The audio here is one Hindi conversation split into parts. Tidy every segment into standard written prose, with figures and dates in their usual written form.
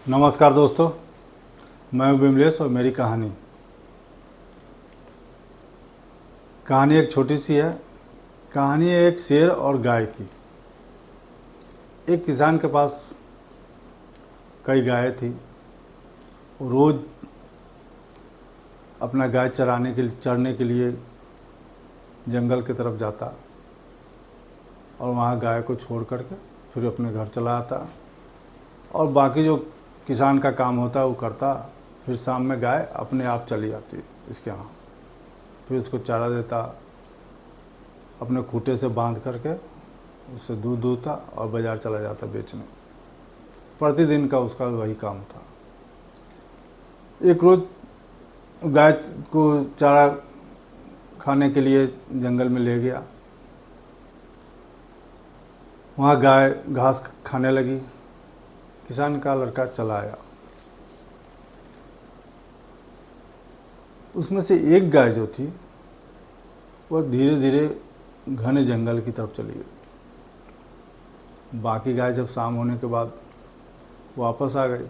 नमस्कार दोस्तों, मैं हूं विमलेश और मेरी कहानी एक छोटी सी है। कहानी है एक शेर और गाय की। एक किसान के पास कई गायें थी। वो रोज़ अपना गाय चरने के लिए जंगल की तरफ जाता और वहाँ गाय को छोड़ करके फिर अपने घर चला आता और बाकी जो किसान का काम होता है वो करता। फिर शाम में गाय अपने आप चली जाती इसके यहाँ, फिर उसको चारा देता, अपने खूंटे से बांध करके उससे दूध दूहता और बाज़ार चला जाता बेचने। प्रतिदिन का उसका वही काम था। एक रोज़ गाय को चारा खाने के लिए जंगल में ले गया। वहाँ गाय घास खाने लगी। किसान का लड़का चला आया। उसमें से एक गाय जो थी वह धीरे धीरे घने जंगल की तरफ चली गई। बाकी गाय जब शाम होने के बाद वापस आ गई,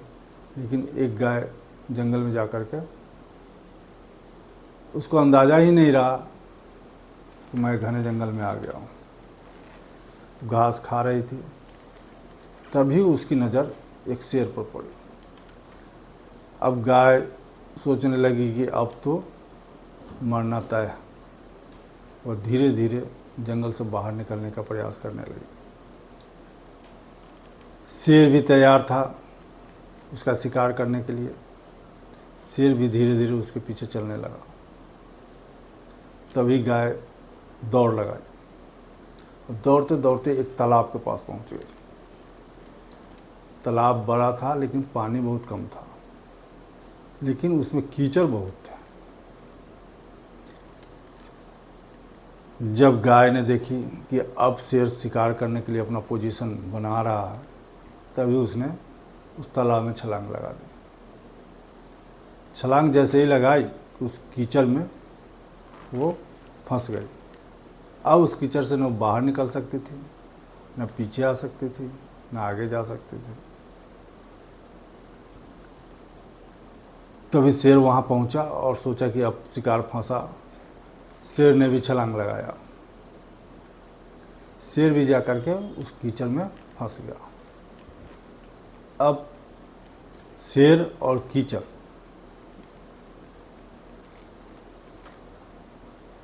लेकिन एक गाय जंगल में जा कर के उसको अंदाज़ा ही नहीं रहा कि मैं घने जंगल में आ गया हूँ। घास खा रही थी, तभी उसकी नज़र एक शेर पर पड़ी। अब गाय सोचने लगी कि अब तो मरना तय है, और धीरे धीरे जंगल से बाहर निकलने का प्रयास करने लगी। शेर भी तैयार था उसका शिकार करने के लिए। शेर भी धीरे धीरे उसके पीछे चलने लगा। तभी गाय दौड़ लगाई। दौड़ते दौड़ते एक तालाब के पास पहुंच गई। तालाब बड़ा था लेकिन पानी बहुत कम था, लेकिन उसमें कीचड़ बहुत था। जब गाय ने देखी कि अब शेर शिकार करने के लिए अपना पोजीशन बना रहा है, तभी उसने उस तालाब में छलांग लगा दी। छलांग जैसे ही लगाई, उस कीचड़ में वो फंस गई। अब उस कीचड़ से न बाहर निकल सकती थी, न पीछे आ सकती थी, न आगे जा सकती थी। तभी शेर वहाँ पहुँचा और सोचा कि अब शिकार फंसा। शेर ने भी छलांग लगाया। शेर भी जा कर के उस कीचड़ में फंस गया। अब शेर और कीचड़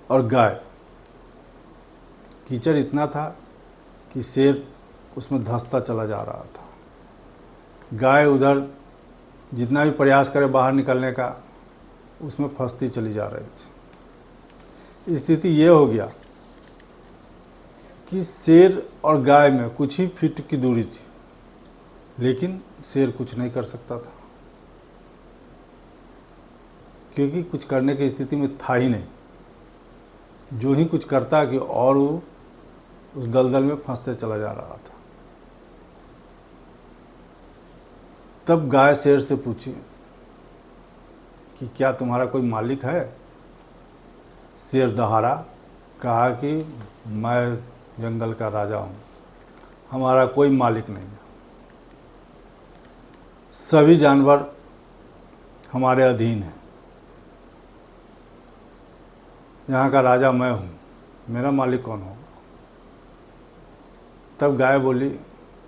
और गाय। कीचड़ इतना था कि शेर उसमें धंसता चला जा रहा था। गाय उधर जितना भी प्रयास करे बाहर निकलने का, उसमें फंसती चली जा रही थी। स्थिति ये हो गया कि शेर और गाय में कुछ ही फीट की दूरी थी, लेकिन शेर कुछ नहीं कर सकता था, क्योंकि कुछ करने की स्थिति में था ही नहीं। जो ही कुछ करता कि और वो उस दलदल में फंसते चला जा रहा था। तब गाय शेर से पूछी कि क्या तुम्हारा कोई मालिक है? शेर दहाड़ा, कहा कि मैं जंगल का राजा हूँ, हमारा कोई मालिक नहीं है। सभी जानवर हमारे अधीन हैं। यहाँ का राजा मैं हूँ, मेरा मालिक कौन होगा? तब गाय बोली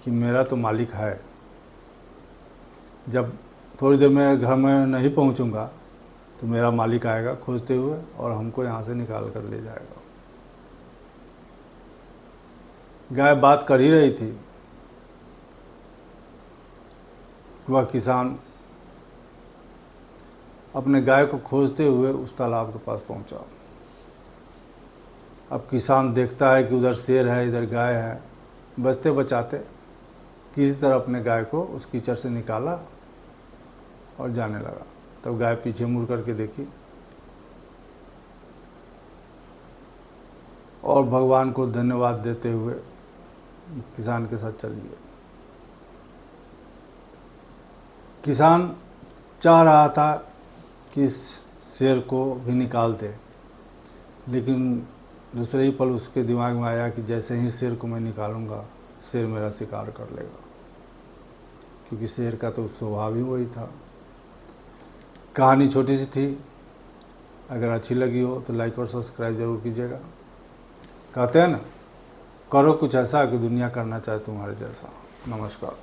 कि मेरा तो मालिक है। जब थोड़ी देर में घर में नहीं पहुँचूँगा तो मेरा मालिक आएगा खोजते हुए और हमको यहाँ से निकाल कर ले जाएगा। गाय बात कर ही रही थी, वह किसान अपने गाय को खोजते हुए उस तालाब के पास पहुँचा। अब किसान देखता है कि उधर शेर है, इधर गाय है। बचते बचाते किसी तरह अपने गाय को उस कीचड़ से निकाला और जाने लगा। तब गाय पीछे मुड़ करके देखी और भगवान को धन्यवाद देते हुए किसान के साथ चली गई। किसान चाह रहा था कि इस शेर को भी निकाल दे, लेकिन दूसरे ही पल उसके दिमाग में आया कि जैसे ही शेर को मैं निकालूंगा, शेर मेरा शिकार कर लेगा, क्योंकि शेर का तो स्वभाव ही वही था। कहानी छोटी सी थी, अगर अच्छी लगी हो तो लाइक और सब्सक्राइब जरूर कीजिएगा। कहते हैं ना, करो कुछ ऐसा कि दुनिया करना चाहे तुम्हारे जैसा। नमस्कार।